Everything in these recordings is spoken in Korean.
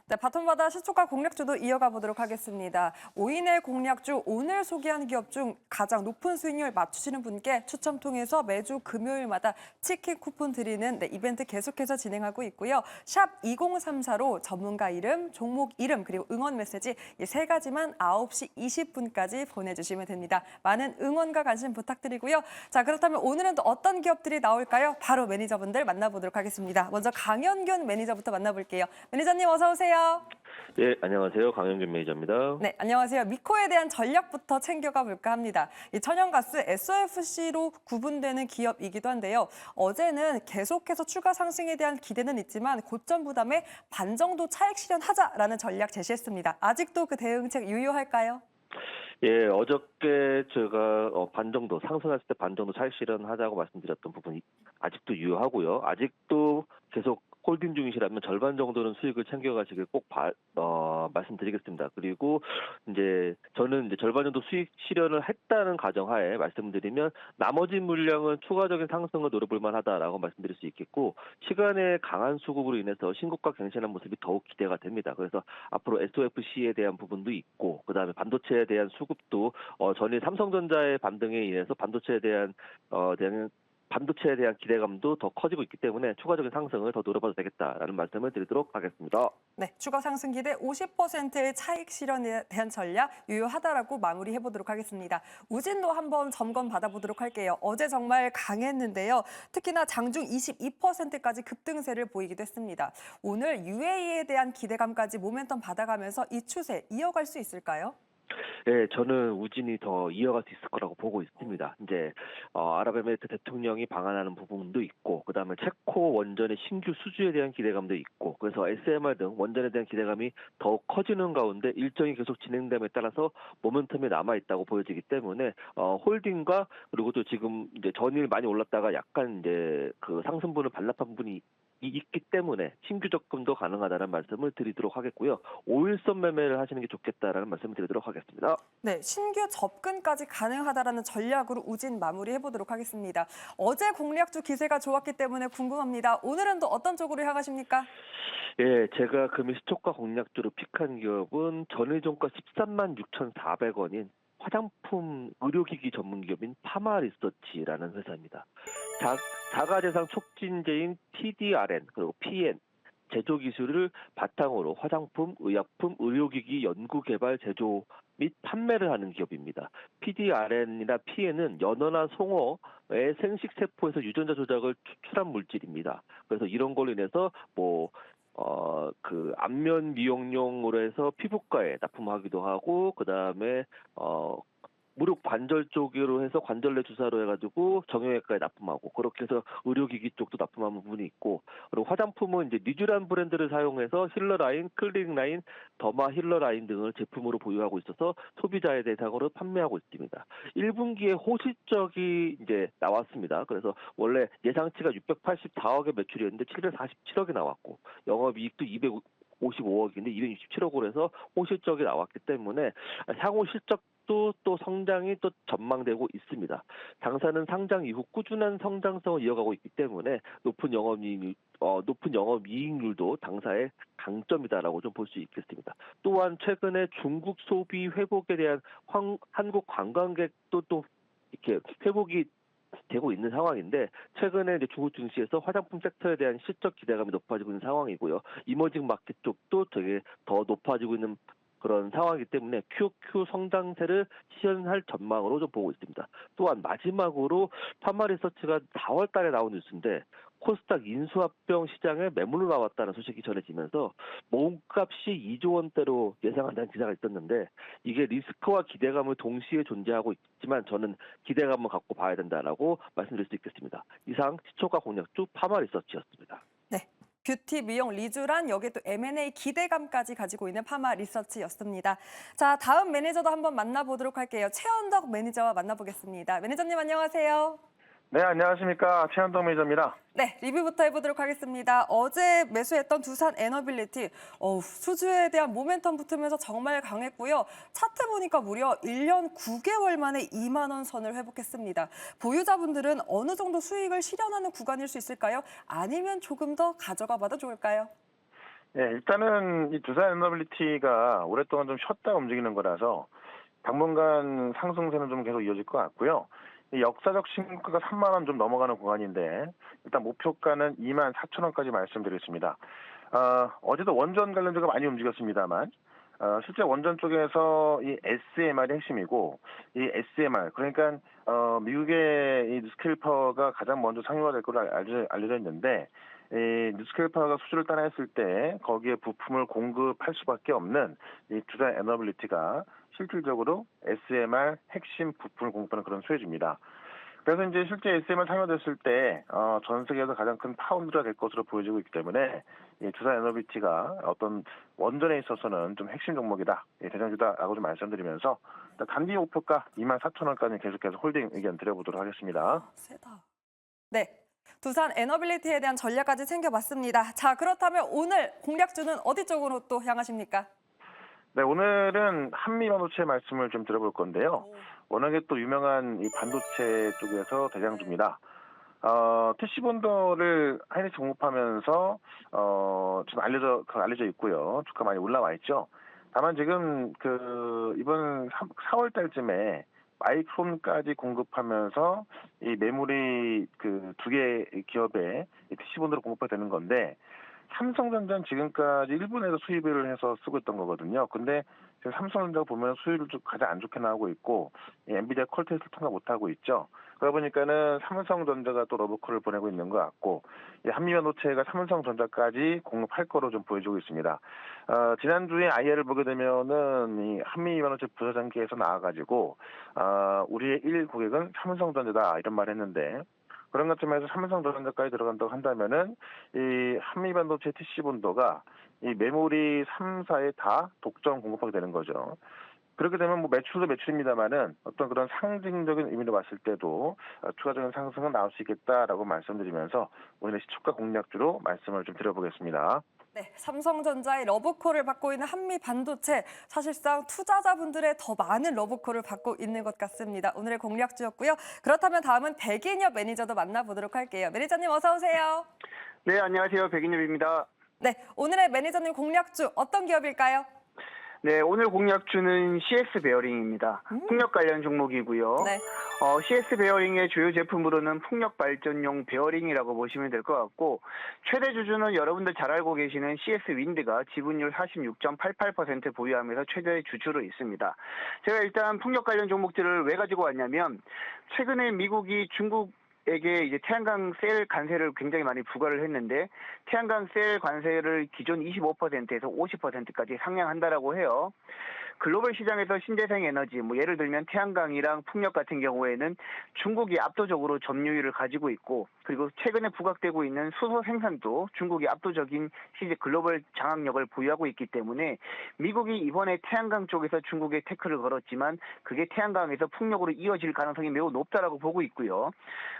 네, 바톤바다 시초가 공략주도 이어가 보도록 하겠습니다. 5인의 공략주 오늘 소개한 기업 중 가장 높은 수익률 맞추시는 분께 추첨 통해서 매주 금요일마다 치킨 쿠폰 드리는 이벤트 계속해서 진행하고 있고요. 샵 2034로 전문가 이름, 종목 이름, 그리고 응원 메시지 이 세 가지만 9시 20분까지 보내주시면 됩니다. 많은 응원과 관심 부탁드리고요. 자, 그렇다면 오늘은 또 어떤 기업들이 나올까요? 바로 매니저분들 만나보도록 하겠습니다. 먼저 강현균 매니저부터 만나볼게요. 매니저님 어서 오세요. 예, 안녕하세요. 강영균 매니저입니다. 네, 안녕하세요. 미코에 대한 전략부터 챙겨가 볼까 합니다. 이 천연가스 SOFC로 구분되는 기업이기도 한데요. 어제는 계속해서 추가 상승에 대한 기대는 있지만 고점 부담에 반 정도 차익 실현하자라는 전략 제시했습니다. 아직도 그 대응책 유효할까요? 예, 어저께 제가 반 정도 상승했을 때 반 정도 차익 실현하자고 말씀드렸던 부분이 아직도 유효하고요. 아직도 계속 홀딩 중이시라면 절반 정도는 수익을 챙겨가시길 꼭 말씀드리겠습니다. 그리고 이제 저는 이제 절반 정도 수익 실현을 했다는 가정하에 말씀드리면 나머지 물량은 추가적인 상승을 노려볼 만하다라고 말씀드릴 수 있겠고 시간의 강한 수급으로 인해서 신고가 갱신한 모습이 더욱 기대가 됩니다. 그래서 앞으로 SOFC에 대한 부분도 있고 그다음에 반도체에 대한 수급도 전일 삼성전자의 반등에 인해서 반도체에 대한 기대감도 더 커지고 있기 때문에 추가적인 상승을 더 노려봐도 되겠다라는 말씀을 드리도록 하겠습니다. 네, 추가 상승 기대 50%의 차익 실현에 대한 전략 유효하다라고 마무리해 보도록 하겠습니다. 우진도 한번 점검 받아보도록 할게요. 어제 정말 강했는데요. 특히나 장중 22%까지 급등세를 보이기도 했습니다. 오늘 UAE에 대한 기대감까지 모멘텀 받아가면서 이 추세 이어갈 수 있을까요? 예, 저는 우진이 더 이어갈 수 있을 거라고 보고 있습니다. 이제 아랍에미리트 대통령이 방한하는 부분도 있고, 그다음에 체코 원전의 신규 수주에 대한 기대감도 있고, 그래서 SMR 등 원전에 대한 기대감이 더욱 커지는 가운데 일정이 계속 진행됨에 따라서 모멘텀이 남아 있다고 보여지기 때문에 홀딩과 그리고 또 지금 이제 전일 많이 올랐다가 약간 이제 그 상승분을 반납한 부분이 있기 때문에 신규 접근도 가능하다는 말씀을 드리도록 하겠고요. 5일선 매매를 하시는 게 좋겠다라는 말씀을 드리도록 하겠습니다. 네, 신규 접근까지 가능하다라는 전략으로 우진 마무리해 보도록 하겠습니다. 어제 공략주 기세가 좋았기 때문에 궁금합니다. 오늘은 또 어떤 쪽으로 향하십니까? 예, 제가 금일 시초가 공략주로 픽한 기업은 전일 종가 13만 6,400원인 화장품 의료기기 전문 기업인 파마리서치라는 회사입니다. 자가제상 촉진제인 TDRN 그리고 PN 제조 기술을 바탕으로 화장품, 의약품, 의료기기 연구개발 제조 및 판매를 하는 기업입니다. PDRN이나 PN은 연어나 송어의 생식세포에서 유전자 조작을 추출한 물질입니다. 그래서 이런 걸로 인해서 안면 미용용으로 해서 피부과에 납품하기도 하고, 그 다음에, 무릎 관절 쪽으로 해서 관절내 주사로 해가지고 정형외과에 납품하고 그렇게 해서 의료기기 쪽도 납품하는 부분이 있고 그리고 화장품은 이제 리쥬란 브랜드를 사용해서 힐러 라인, 클리닉 라인, 더마 힐러 라인 등을 제품으로 보유하고 있어서 소비자의 대상으로 판매하고 있습니다. 1분기에 호실적이 이제 나왔습니다. 그래서 원래 예상치가 684억의 매출이었는데 747억이 나왔고 영업이익도 255억인데 267억으로 해서 호실적이 나왔기 때문에 향후 실적도 또 성장이 또 전망되고 있습니다. 당사는 상장 이후 꾸준한 성장성을 이어가고 있기 때문에 높은 영업이익률도 당사의 강점이다라고 좀 볼 수 있겠습니다. 또한 최근에 중국 소비 회복에 대한 한국 관광객도 또 이렇게 회복이 되고 있는 상황인데 최근에 이제 중국 증시에서 화장품 섹터에 대한 실적 기대감이 높아지고 있는 상황이고요. 이머징 마켓 쪽도 되게 더 높아지고 있는 그런 상황이기 때문에 QOQ 성장세를 시현할 전망으로 좀 보고 있습니다. 또한 마지막으로 파마리서치가 4월 달에 나온 뉴스인데 코스닥 인수합병 시장에 매물로 나왔다는 소식이 전해지면서 몸값이 2조 원대로 예상한다는 기사가 있었는데 이게 리스크와 기대감을 동시에 존재하고 있지만 저는 기대감을 갖고 봐야 된다라고 말씀드릴 수 있겠습니다. 이상 시초가 공략주 파마리서치였습니다. 네. 뷰티, 미용, 리쥬란 여기에 또 M&A 기대감까지 가지고 있는 파마 리서치였습니다. 자, 다음 매니저도 한번 만나보도록 할게요. 최원덕 매니저와 만나보겠습니다. 매니저님 안녕하세요. 네, 안녕하십니까. 최현동 매니저입니다. 네, 리뷰부터 해보도록 하겠습니다. 어제 매수했던 두산 에너빌리티, 수주에 대한 모멘텀 붙으면서 정말 강했고요. 차트 보니까 무려 1년 9개월 만에 2만 원 선을 회복했습니다. 보유자분들은 어느 정도 수익을 실현하는 구간일 수 있을까요? 아니면 조금 더 가져가 봐도 좋을까요? 예, 일단은 이 두산 에너빌리티가 오랫동안 좀 쉬었다 움직이는 거라서 당분간 상승세는 좀 계속 이어질 것 같고요. 이 역사적 신고가가 3만 원 좀 넘어가는 구간인데 일단 목표가는 2만 4천 원까지 말씀드리겠습니다. 어제도 원전 관련주가 많이 움직였습니다만 실제 원전 쪽에서 이 SMR이 핵심이고 이 SMR 그러니까 미국의 이 뉴스케일 파워가 가장 먼저 상용화 될 걸로 알려져 있는데 이 뉴스케일 파워가 수주를 따냈을 때 거기에 부품을 공급할 수밖에 없는 이 두산 에너빌리티가 실질적으로 SMR 핵심 부품을 공급하는 그런 수혜주입니다. 그래서 이제 실제 SMR 상용됐을 때 전 세계에서 가장 큰 파운드가 될 것으로 보여지고 있기 때문에 이 두산 에너빌리티가 어떤 원전에 있어서는 좀 핵심 종목이다, 대장주다라고 좀 말씀드리면서 단기 목표가 2만 4천 원까지 계속해서 홀딩 의견 드려보도록 하겠습니다. 세다. 네. 두산 에너빌리티에 대한 전략까지 챙겨봤습니다. 자, 그렇다면 오늘 공략주는 어디 쪽으로 또 향하십니까? 네, 오늘은 한미 반도체 말씀을 좀 드려볼 건데요. 워낙에 또 유명한 이 반도체 쪽에서 대장주입니다. TC본더를 하이닉스 공급하면서 좀 알려져 있고요. 주가 많이 올라와 있죠. 다만 지금 이번 4월 달쯤에 마이크론까지 공급하면서 이 메모리 두 개 기업에 TC본더를 공급하게 되는 건데 삼성전자는 지금까지 일본에서 수입을 해서 쓰고 있던 거거든요. 근데 지금 삼성전자가 보면 수율을 좀 가장 안 좋게 나오고 있고 엔비디아 퀄테스트를 통과 못하고 있죠. 그러다 보니까는 삼성전자가 또 러브콜을 보내고 있는 것 같고 한미반도체가 삼성전자까지 공급할 거로 좀 보여지고 있습니다. 지난주에 IR을 보게 되면은 이 한미반도체 부사장기에서 나와가지고 우리의 1 고객은 삼성전자다 이런 말을 했는데 그런 것쯤에서 삼성전자까지 들어간다고 한다면은 이 한미반도체 TC본더가 이 메모리 3사에 다 독점 공급하게 되는 거죠. 그렇게 되면 뭐 매출도 매출입니다만은 어떤 그런 상징적인 의미로 봤을 때도 추가적인 상승은 나올 수 있겠다라고 말씀드리면서 오늘의 시초가 공략주로 말씀을 좀 드려보겠습니다. 네, 삼성전자의 러브콜을 받고 있는 한미 반도체, 사실상 투자자분들의 더 많은 러브콜을 받고 있는 것 같습니다. 오늘의 공략주였고요. 그렇다면 다음은 백인엽 매니저도 만나보도록 할게요. 매니저님 어서 오세요. 네, 안녕하세요. 백인엽입니다. 네, 오늘의 매니저님 공략주 어떤 기업일까요? 네, 오늘 공략주는 CS 베어링입니다. 풍력 관련 종목이고요. 네. CS 베어링의 주요 제품으로는 풍력 발전용 베어링이라고 보시면 될 것 같고 최대 주주는 여러분들 잘 알고 계시는 CS 윈드가 지분율 46.88% 보유하면서 최대 주주로 있습니다. 제가 일단 풍력 관련 종목들을 왜 가지고 왔냐면 최근에 미국이 중국에게 이제 태양광 셀 관세를 굉장히 많이 부과를 했는데 태양광 셀 관세를 기존 25%에서 50%까지 상향한다라고 해요. 글로벌 시장에서 신재생 에너지, 뭐 예를 들면 태양광이랑 풍력 같은 경우에는 중국이 압도적으로 점유율을 가지고 있고, 그리고 최근에 부각되고 있는 수소 생산도 중국이 압도적인 시제 글로벌 장악력을 보유하고 있기 때문에 미국이 이번에 태양광 쪽에서 중국에 태클을 걸었지만 그게 태양광에서 풍력으로 이어질 가능성이 매우 높다라고 보고 있고요.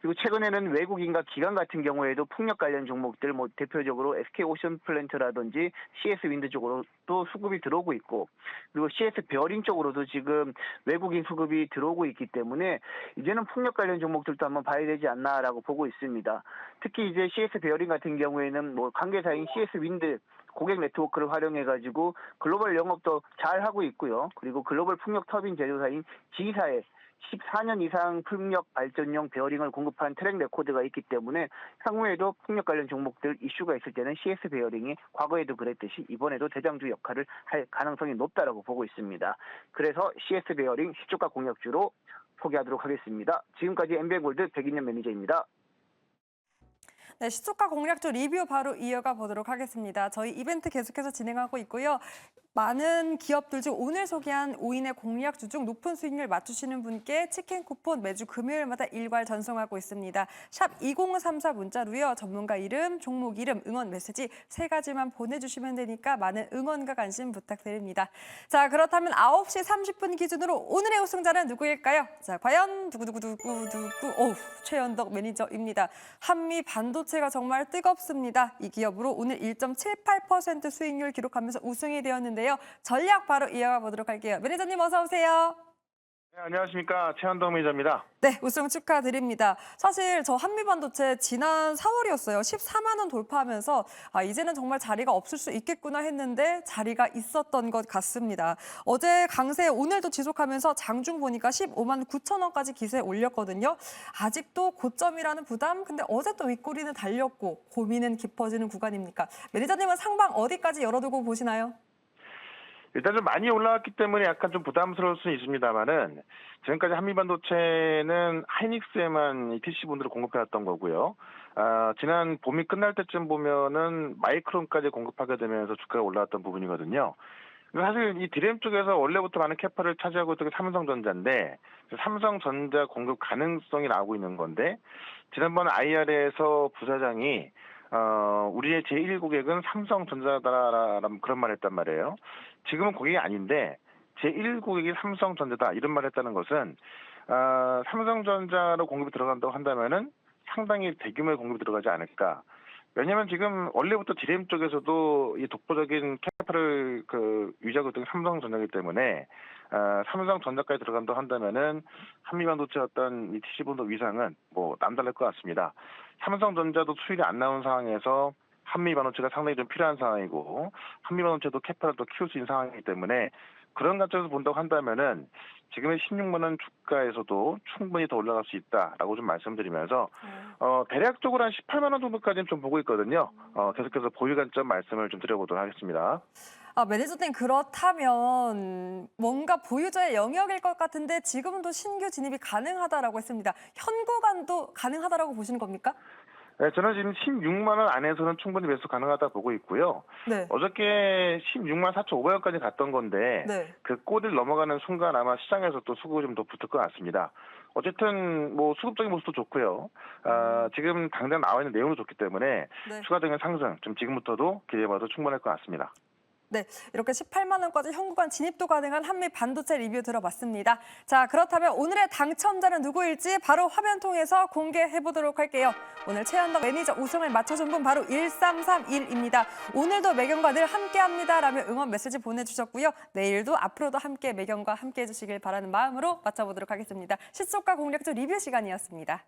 그리고 최근에는 외국인과 기관 같은 경우에도 풍력 관련 종목들, 뭐 대표적으로 SK 오션 플랜트라든지 CS 윈드 쪽으로 또 수급이 들어오고 있고, 그리고 CS 베어링 쪽으로도 지금 외국인 수급이 들어오고 있기 때문에 이제는 풍력 관련 종목들도 한번 봐야 되지 않나라고 보고 있습니다. 특히 이제 CS 베어링 같은 경우에는 뭐 관계사인 CS 윈드 고객 네트워크를 활용해가지고 글로벌 영업도 잘 하고 있고요. 그리고 글로벌 풍력 터빈 제조사인 G사에 14년 이상 풍력 발전용 베어링을 공급한 트랙 레코드가 있기 때문에 향후에도 풍력 관련 종목들 이슈가 있을 때는 CS 베어링이 과거에도 그랬듯이 이번에도 대장주 역할을 할 가능성이 높다라고 보고 있습니다. 그래서 CS 베어링 시초가 공략주로 소개하도록 하겠습니다. 지금까지 MBN골드 백인엽 매니저입니다. 네, 시초가 공략주 리뷰 바로 이어가 보도록 하겠습니다. 저희 이벤트 계속해서 진행하고 있고요. 많은 기업들 중 오늘 소개한 5인의 공략주 중 높은 수익률 맞추시는 분께 치킨 쿠폰 매주 금요일마다 일괄 전송하고 있습니다. 샵 2034 문자로요. 전문가 이름, 종목 이름, 응원 메시지 3가지만 보내주시면 되니까 많은 응원과 관심 부탁드립니다. 자, 그렇다면 9시 30분 기준으로 오늘의 우승자는 누구일까요? 자, 과연 두구두구두구두구. 최연덕 매니저입니다. 한미 반도체가 정말 뜨겁습니다. 이 기업으로 오늘 1.78% 수익률 기록하면서 우승이 되었는데요. 전략 바로 이어가 보도록 할게요. 매니저님 어서 오세요. 네, 안녕하십니까. 최한동 매니저입니다. 네, 우승 축하드립니다. 사실 저 한미반도체 지난 4월이었어요. 14만 원 돌파하면서 이제는 정말 자리가 없을 수 있겠구나 했는데 자리가 있었던 것 같습니다. 어제 강세 오늘도 지속하면서 장중 보니까 15만 9천 원까지 기세에 올렸거든요. 아직도 고점이라는 부담, 근데 어제 또 윗꼬리는 달렸고 고민은 깊어지는 구간입니까? 매니저님은 상방 어디까지 열어두고 보시나요? 일단 좀 많이 올라왔기 때문에 약간 좀 부담스러울 수는 있습니다만은 지금까지 한미반도체는 하이닉스에만 이 TC분들을 공급해왔던 거고요. 지난 봄이 끝날 때쯤 보면은 마이크론까지 공급하게 되면서 주가가 올라왔던 부분이거든요. 사실 이 디램 쪽에서 원래부터 많은 캐파를 차지하고 있던 게 삼성전자인데 삼성전자 공급 가능성이 나오고 있는 건데 지난번 IR에서 부사장이 우리의 제1 고객은 삼성전자다라는 그런 말을 했단 말이에요. 지금은 고객이 아닌데 제1 고객이 삼성전자다 이런 말을 했다는 것은 삼성전자로 공급이 들어간다고 한다면은 상당히 대규모의 공급이 들어가지 않을까. 왜냐하면 지금 원래부터 디램 쪽에서도 이 독보적인 캐파를 유지하고 있던 게 삼성전자이기 때문에 삼성전자까지 들어간다고 한다면은 한미반도체 어떤 이 TC분도 위상은 뭐 남다를 것 같습니다. 삼성전자도 수율이 안 나온 상황에서 한미반도체가 상당히 좀 필요한 상황이고 한미반도체도 캐파를 또 키울 수 있는 상황이기 때문에 그런 관점에서 본다고 한다면은 지금의 16만 원 주가에서도 충분히 더 올라갈 수 있다라고 좀 말씀드리면서 대략적으로 한 18만 원 정도까지는 좀 보고 있거든요. 계속해서 보유 관점 말씀을 좀 드려보도록 하겠습니다. 매니저님 그렇다면 뭔가 보유자의 영역일 것 같은데 지금도 신규 진입이 가능하다라고 했습니다. 현 구간도 가능하다라고 보시는 겁니까? 네, 저는 지금 16만 원 안에서는 충분히 매수 가능하다 보고 있고요. 네. 어저께 16만 4,500원까지 갔던 건데 네. 그 꼬리를 넘어가는 순간 아마 시장에서 또 수급이 좀 더 붙을 것 같습니다. 어쨌든 뭐 수급적인 모습도 좋고요. 지금 당장 나와 있는 내용도 좋기 때문에 네. 추가적인 상승 좀 지금부터도 기대해봐도 충분할 것 같습니다. 네, 이렇게 18만 원까지 현 구간 진입도 가능한 한미 반도체 리뷰 들어봤습니다. 자, 그렇다면 오늘의 당첨자는 누구일지 바로 화면 통해서 공개해 보도록 할게요. 오늘 최한덕 매니저 우승을 맞춰준 분 바로 1331입니다. 오늘도 매경과 늘 함께합니다라며 응원 메시지 보내주셨고요. 내일도 앞으로도 함께 매경과 함께해 주시길 바라는 마음으로 맞춰보도록 하겠습니다. 시초가 공략주 리뷰 시간이었습니다.